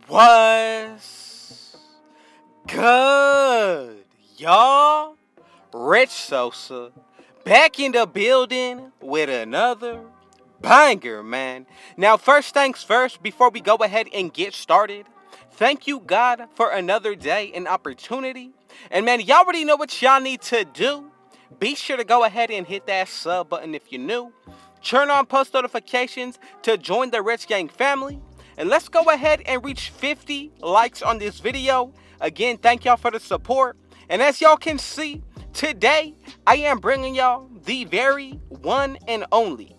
What's good, y'all? Rich Sosa back in the building with another banger, man. Now, first things first, before we go ahead and get started, thank you, God, for another day and opportunity. And man, y'all already know what y'all need to do. Be sure to go ahead and hit that sub button if you're new. Turn on post notifications to join the Rich Gang family. And let's go ahead and reach 50 likes on this video. Again, thank y'all for the support. And as y'all can see, today I am bringing y'all the very one and only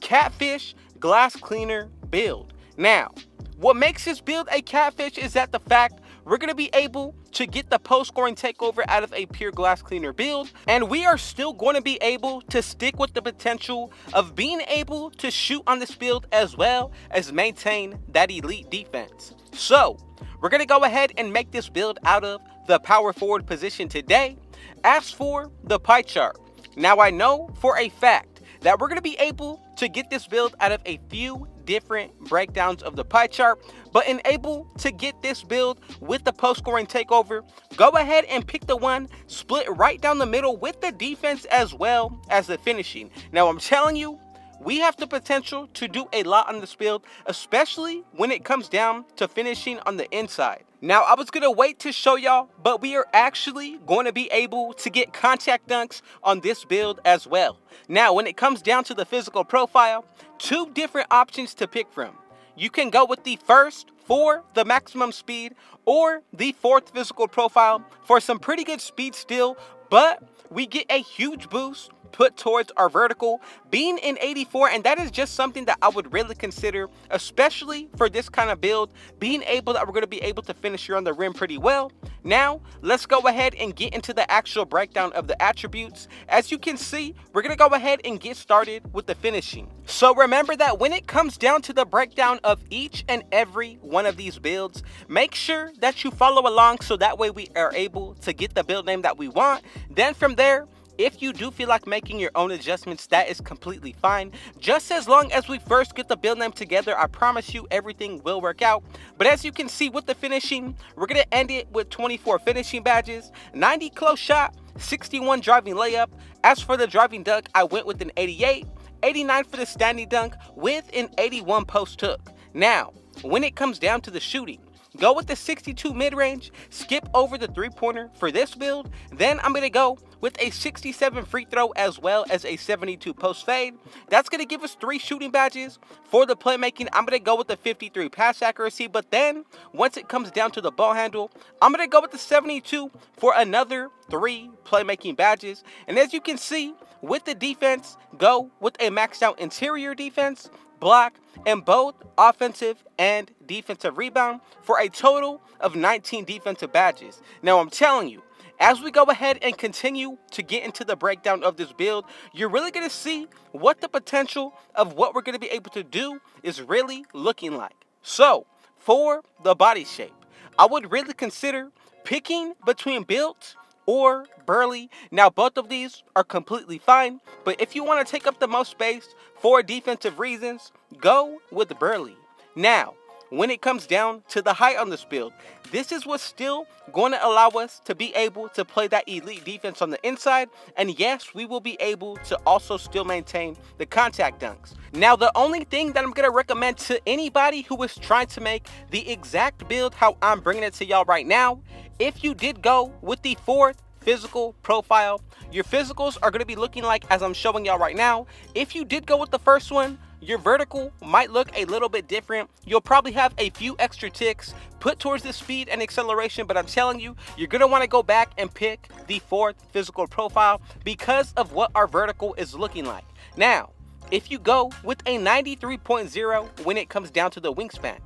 Catfish glass cleaner build. Now, what makes this build a Catfish is that the fact we're going to be able to get the post-scoring takeover out of a pure glass cleaner build, and we are still going to be able to stick with the potential of being able to shoot on this build as well as maintain that elite defense. So we're going to go ahead and make this build out of the power forward position today. As for the pie chart, now I know for a fact that we're going to be able to get this build out of a few different breakdowns of the pie chart, but in able to get this build with the post scoring takeover, go ahead and pick the one split right down the middle with the defense as well as the finishing. Now I'm telling you, we have the potential to do a lot on this build, especially when it comes down to finishing on the inside. Now, I was going to wait to show y'all, but we are actually going to be able to get contact dunks on this build as well. Now, when it comes down to the physical profile, two different options to pick from. You can go with the first for the maximum speed or the fourth physical profile for some pretty good speed still, but we get a huge boost put towards our vertical being in 84, and that is just something that I would really consider, especially for this kind of build, being able that we're going to be able to finish here on the rim pretty well. Now let's go ahead and get into the actual breakdown of the attributes. As you can see, we're going to go ahead and get started with the finishing. So remember that when it comes down to the breakdown of each and every one of these builds, make sure that you follow along so that way we are able to get the build name that we want. Then from there, if you do feel like making your own adjustments, that is completely fine. Just as long as we first get the build name together, I promise you everything will work out. But as you can see with the finishing, we're going to end it with 24 finishing badges, 90 close shot, 61 driving layup. As for the driving dunk, I went with an 88, 89 for the standing dunk with an 81 post hook. Now, when it comes down to the shooting, go with the 62 mid-range, skip over the three-pointer for this build. Then I'm going to go with a 67 free throw as well as a 72 post fade. That's going to give us 3 shooting badges. For the playmaking, I'm going to go with the 53 pass accuracy. But then, once it comes down to the ball handle, I'm going to go with the 72 for another 3 playmaking badges. And as you can see, with the defense, go with a maxed out interior defense, block, and both offensive and defensive rebound for a total of 19 defensive badges. Now I'm telling you, as we go ahead and continue to get into the breakdown of this build, you're really going to see what the potential of what we're going to be able to do is really looking like. So for the body shape, I would really consider picking between built or burly. Now both of these are completely fine, but if you want to take up the most space for defensive reasons, go with burly. Now, when it comes down to the height on this build, this is what's still going to allow us to be able to play that elite defense on the inside. And yes, we will be able to also still maintain the contact dunks. Now, the only thing that I'm going to recommend to anybody who is trying to make the exact build how I'm bringing it to y'all right now, if you did go with the fourth physical profile, your physicals are going to be looking like as I'm showing y'all right now. If you did go with the first one, your vertical might look a little bit different. You'll probably have a few extra ticks put towards the speed and acceleration, but I'm telling you, you're going to want to go back and pick the fourth physical profile because of what our vertical is looking like. Now, if you go with a 93.0 when it comes down to the wingspan,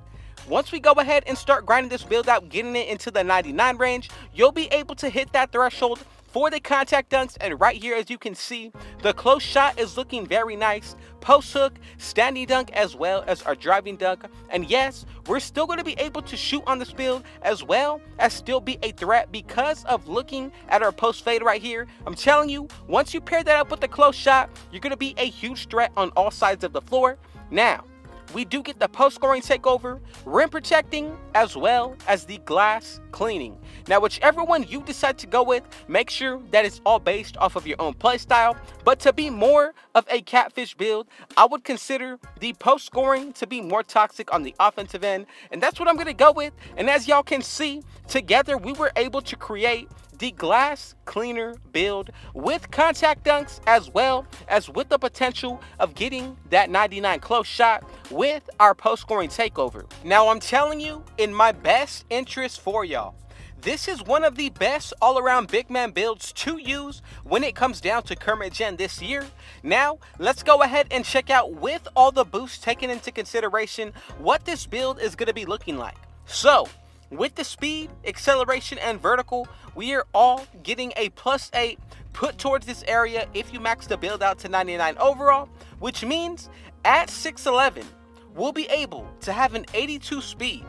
once we go ahead and start grinding this build out, getting it into the 99 range, you'll be able to hit that threshold for the contact dunks. And right here, as you can see, the close shot is looking very nice. Post hook, standing dunk, as well as our driving dunk. And yes, we're still going to be able to shoot on this build as well as still be a threat because of looking at our post fade right here. I'm telling you, once you pair that up with the close shot, you're going to be a huge threat on all sides of the floor. Now, we do get the post-scoring takeover, rim protecting, as well as the glass cleaning. Now, whichever one you decide to go with, make sure that it's all based off of your own playstyle. But to be more of a catfish build, I would consider the post-scoring to be more toxic on the offensive end, and that's what I'm going to go with. And as y'all can see, together we were able to create the glass cleaner build with contact dunks, as well as with the potential of getting that 99 close shot with our post-scoring takeover. Now, I'm telling you, in my best interest for y'all, this is one of the best all-around big man builds to use when it comes down to current gen this year. Now, let's go ahead and check out, with all the boosts taken into consideration, what this build is going to be looking like. So, with the speed, acceleration, and vertical, we are all getting a +8 put towards this area if you max the build out to 99 overall, which means at 6'11", we'll be able to have an 82 speed,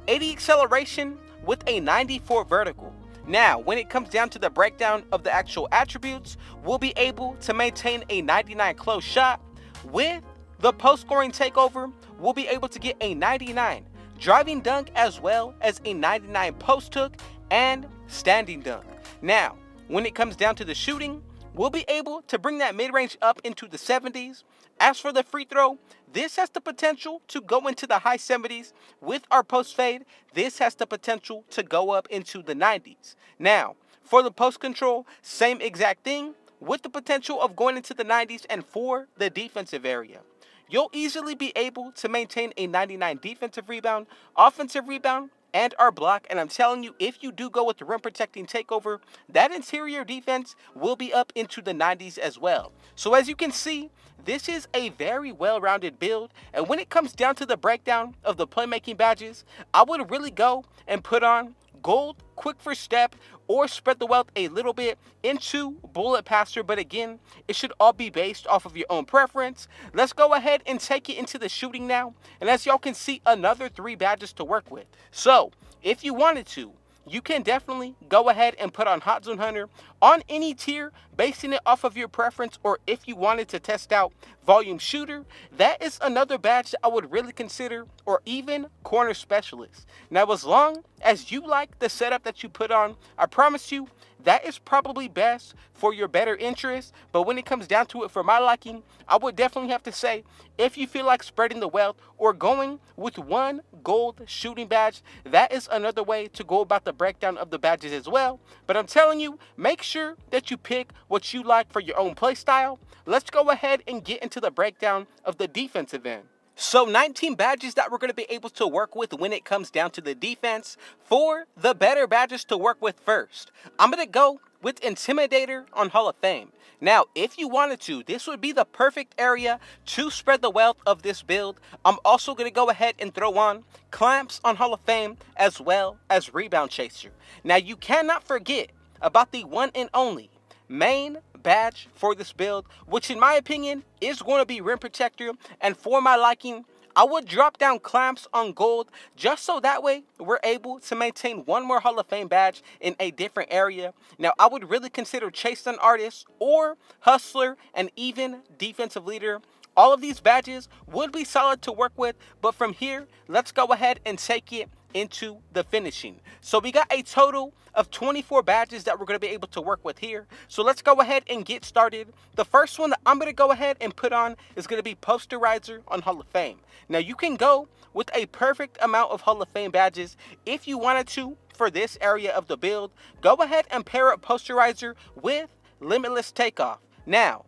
80 acceleration, with a 94 vertical. Now, when it comes down to the breakdown of the actual attributes, we'll be able to maintain a 99 close shot. With the post-scoring takeover, we'll be able to get a 99 driving dunk, as well as a 99 post hook and standing dunk. Now, when it comes down to the shooting, we'll be able to bring that mid-range up into the 70s. As for the free throw, this has the potential to go into the high 70s. With our post fade, this has the potential to go up into the 90s. Now, for the post control, same exact thing, with the potential of going into the 90s. And for the defensive area, you'll easily be able to maintain a 99 defensive rebound, offensive rebound, and our block. And I'm telling you, if you do go with the rim protecting takeover, that interior defense will be up into the 90s as well. So as you can see, this is a very well-rounded build. And when it comes down to the breakdown of the playmaking badges, I would really go and put on gold, quick first step, or spread the wealth a little bit into bullet passer. But again, it should all be based off of your own preference. Let's go ahead and take it into the shooting now. And as y'all can see, another 3 badges to work with. So if you wanted to, you can definitely go ahead and put on Hot Zone Hunter on any tier, basing it off of your preference. Or if you wanted to test out Volume Shooter, that is another badge that I would really consider, or even Corner Specialist. Now, as long as you like the setup that you put on, I promise you, that is probably best for your better interest. But when it comes down to it, for my liking, I would definitely have to say, if you feel like spreading the wealth or going with 1 gold shooting badge, that is another way to go about the breakdown of the badges as well. But I'm telling you, make sure that you pick what you like for your own play style. Let's go ahead and get into the breakdown of the defensive end. So 19 badges that we're going to be able to work with when it comes down to the defense. For the better badges to work with first, I'm going to go with Intimidator on Hall of Fame. Now, if you wanted to, this would be the perfect area to spread the wealth of this build. I'm also going to go ahead and throw on Clamps on Hall of Fame, as well as Rebound Chaser. Now, you cannot forget about the one and only main badge for this build, which in my opinion is going to be Rim Protector. And for my liking, I would drop down Clamps on gold, just so that way we're able to maintain 1 more Hall of Fame badge in a different area. Now, I would really consider Chase an Artist or Hustler and even Defensive Leader. All of these badges would be solid to work with, but from here, let's go ahead and take it into the finishing. So we got a total of 24 badges that we're going to be able to work with here. So let's go ahead and get started. The first one that I'm going to go ahead and put on is going to be Posterizer on Hall of Fame. Now, you can go with a perfect amount of Hall of Fame badges if you wanted to for this area of the build. Go ahead and pair up Posterizer with Limitless Takeoff. Now,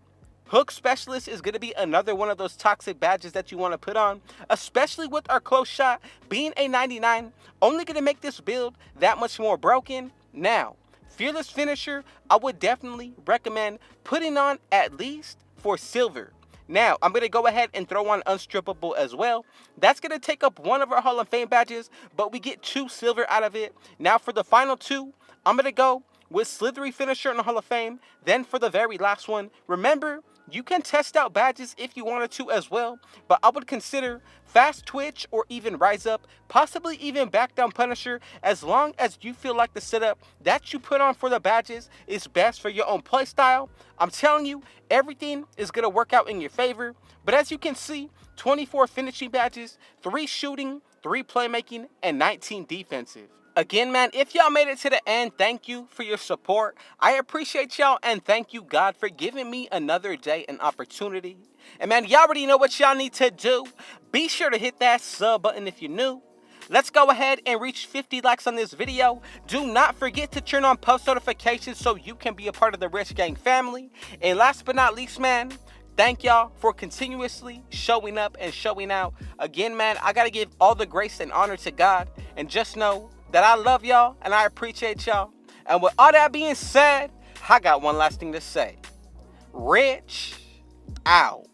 Hook Specialist is going to be another one of those toxic badges that you want to put on, especially with our close shot being a 99, only going to make this build that much more broken. Now, Fearless Finisher, I would definitely recommend putting on at least for silver. Now, I'm going to go ahead and throw on Unstrippable as well. That's going to take up 1 of our Hall of Fame badges, but we get 2 silver out of it. Now, for the final 2, I'm going to go with Slithery Finisher in the Hall of Fame. Then for the very last one, remember, you can test out badges if you wanted to as well, but I would consider Fast Twitch or even Rise Up, possibly even Back Down Punisher, as long as you feel like the setup that you put on for the badges is best for your own playstyle. I'm telling you, everything is going to work out in your favor. But as you can see, 24 finishing badges, 3 shooting, 3 playmaking, and 19 defensive. Again, man, if y'all made it to the end, thank you for your support. I appreciate y'all, and thank you, God, for giving me another day and opportunity. And man, y'all already know what y'all need to do. Be sure to hit that sub button if you're new. Let's go ahead and reach 50 likes on this video. Do not forget to turn on post notifications so you can be a part of the Rich Gang family. And last but not least, man, thank y'all for continuously showing up and showing out. Again, man, I gotta give all the grace and honor to God. And just know that I love y'all and I appreciate y'all. And with all that being said, I got one last thing to say. Rich out.